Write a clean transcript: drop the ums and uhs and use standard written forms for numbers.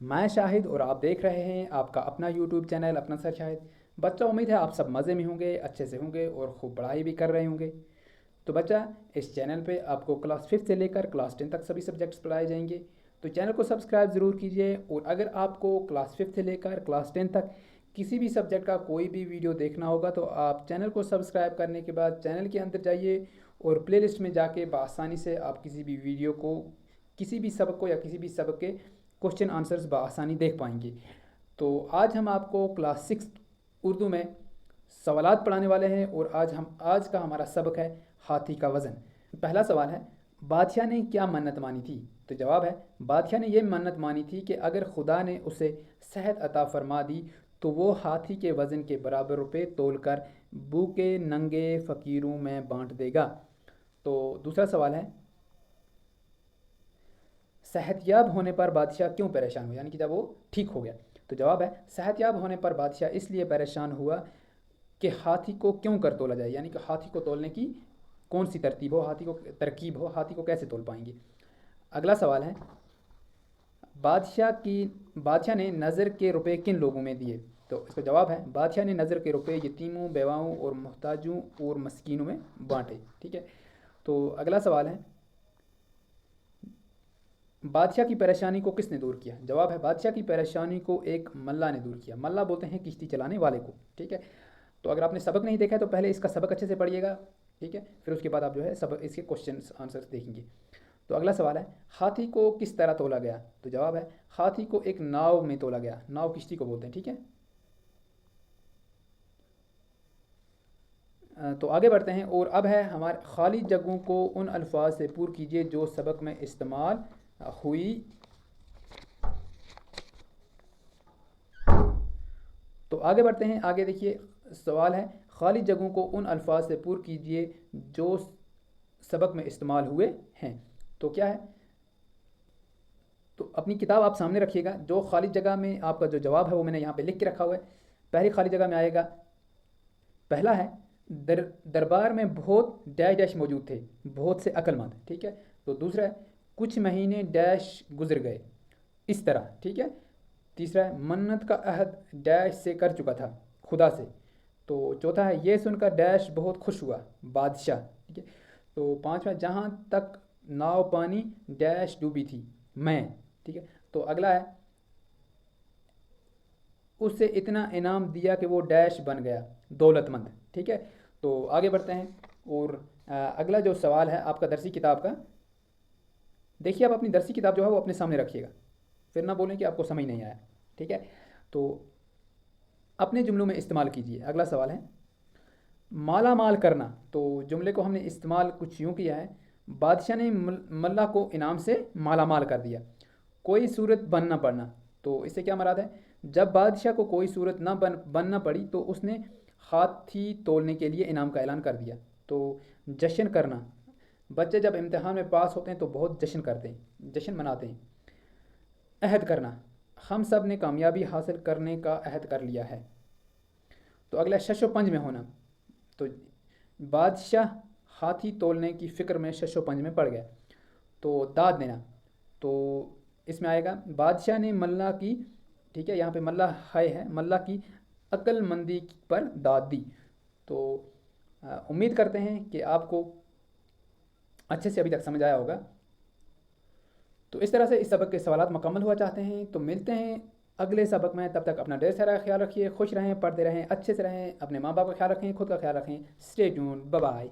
میں شاہد اور آپ دیکھ رہے ہیں آپ کا اپنا یوٹیوب چینل اپنا سر شاہد. بچہ امید ہے آپ سب مزے میں ہوں گے، اچھے سے ہوں گے اور خوب پڑھائی بھی کر رہے ہوں گے. تو بچہ اس چینل پہ آپ کو کلاس 5 سے لے کر کلاس 10 تک سبھی سبجیکٹس پڑھائے جائیں گے. تو چینل کو سبسکرائب ضرور کیجیے، اور اگر آپ کو کلاس 5 سے لے کر کلاس 10 تک کسی بھی سبجیکٹ کا کوئی بھی ویڈیو دیکھنا ہوگا تو آپ چینل کو سبسکرائب کرنے کے بعد چینل کے اندر جائیے اور پلے لسٹ میں جا کے بآسانی سے آپ کسی بھی ویڈیو کو، کسی بھی سبق کو یا کسی بھی سبق کے کوشچن آنسرز بآسانی دیکھ پائیں گے. تو آج ہم آپ کو کلاس 6 اردو میں سوالات پڑھانے والے ہیں، اور آج کا ہمارا سبق ہے ہاتھی کا وزن. پہلا سوال ہے، بادشاہ نے کیا منت مانی تھی؟ تو جواب ہے، بادشاہ نے یہ منت مانی تھی کہ اگر خدا نے اسے صحت عطا فرما دی تو وہ ہاتھی کے وزن کے برابر روپے تول کر بھوکے ننگے فقیروں میں بانٹ دے گا. تو دوسرا سوال ہے، صحت یاب ہونے پر بادشاہ کیوں پریشان ہوا، یعنی کہ جب وہ ٹھیک ہو گیا؟ تو جواب ہے، صحت یاب ہونے پر بادشاہ اس لیے پریشان ہوا کہ ہاتھی کو کیوں کر تولا جائے، یعنی کہ ہاتھی کو تولنے کی کون سی ترکیب ہو، ہاتھی کو کیسے تول پائیں گے. اگلا سوال ہے، بادشاہ نے نظر کے روپے کن لوگوں میں دیے؟ تو اس کا جواب ہے، بادشاہ نے نظر کے روپے یتیموں، بیواؤں اور محتاجوں اور مسکینوں میں بانٹے. ٹھیک ہے. تو اگلا سوال ہے، بادشاہ کی پریشانی کو کس نے دور کیا؟ جواب ہے، بادشاہ کی پریشانی کو ایک ملا نے دور کیا. ملا بولتے ہیں کشتی چلانے والے کو. ٹھیک ہے. تو اگر آپ نے سبق نہیں دیکھا ہے تو پہلے اس کا سبق اچھے سے پڑھیے گا. ٹھیک ہے. پھر اس کے بعد آپ جو ہے سبق اس کے کوشچنس آنسرس دیکھیں گے. تو اگلا سوال ہے، ہاتھی کو کس طرح تولا گیا؟ تو جواب ہے، ہاتھی کو ایک ناؤ میں تولا گیا. ناؤ کشتی کو بولتے ہیں. ٹھیک ہے. تو آگے بڑھتے ہیں، اور اب ہے ہمارے خالی جگہوں کو ان الفاظ سے پور کیجیے جو سبق میں استعمال ہوئی. تو آگے بڑھتے ہیں. آگے دیکھیے سوال ہے، خالی جگہوں کو ان الفاظ سے پور کیجیے جو سبق میں استعمال ہوئے ہیں. تو کیا ہے؟ تو اپنی کتاب آپ سامنے رکھیے گا. جو خالی جگہ میں آپ کا جو جواب ہے وہ میں نے یہاں پہ لکھ کے رکھا ہوا ہے. پہلی خالی جگہ میں آئے گا، پہلا ہے، دربار میں بہت ڈیش ڈیش موجود تھے، بہت سے عقل مند. ٹھیک ہے. تو دوسرا ہے، کچھ مہینے ڈیش گزر گئے اس طرح. ٹھیک ہے. تیسرا ہے، منت کا عہد ڈیش سے کر چکا تھا، خدا سے. تو چوتھا ہے، یہ سن کر ڈیش بہت خوش ہوا، بادشاہ. ٹھیک ہے. تو پانچواں، جہاں تک ناؤ پانی ڈیش ڈوبی تھی، میں. ٹھیک ہے. تو اگلا ہے، اس سے اتنا انعام دیا کہ وہ ڈیش بن گیا، دولت مند. ٹھیک ہے. تو آگے بڑھتے ہیں، اور اگلا جو سوال ہے آپ کا درسی کتاب کا، دیکھیے آپ اپنی درسی کتاب جو ہے وہ اپنے سامنے رکھیے گا، پھر نہ بولیں کہ آپ کو سمجھ نہیں آیا. ٹھیک ہے. تو اپنے جملوں میں استعمال کیجیے. اگلا سوال ہے، مالا مال کرنا. تو جملے کو ہم نے استعمال کچھ یوں کیا ہے، بادشاہ نے ملا کو انعام سے مالا مال کر دیا. کوئی صورت بن نہ پڑنا. تو اس سے کیا مراد ہے؟ جب بادشاہ کو کوئی صورت نہ بننا پڑی تو اس نے ہاتھی تولنے کے لیے انعام کا اعلان کر دیا. تو جشن کرنا، بچے جب امتحان میں پاس ہوتے ہیں تو بہت جشن کرتے ہیں، جشن مناتے ہیں. عہد کرنا، ہم سب نے کامیابی حاصل کرنے کا عہد کر لیا ہے. تو اگلا شش و پنج میں ہونا. تو بادشاہ ہاتھی تولنے کی فکر میں شش و پنج میں پڑ گیا. تو داد دینا، تو اس میں آئے گا، بادشاہ نے ملا کی، ٹھیک ہے، یہاں پہ ملا ہے ملا کی عقل مندی پر داد دی. تو امید کرتے ہیں کہ آپ کو اچھے سے ابھی تک سمجھ آیا ہوگا. تو اس طرح سے اس سبق کے سوالات مکمل ہوا چاہتے ہیں. تو ملتے ہیں اگلے سبق میں. تب تک اپنا ڈھیر سارا خیال رکھیے، خوش رہیں، پڑھتے رہیں، اچھے سے رہیں، اپنے ماں باپ کا خیال رکھیں، خود کا خیال رکھیں. Stay tune, bye bye.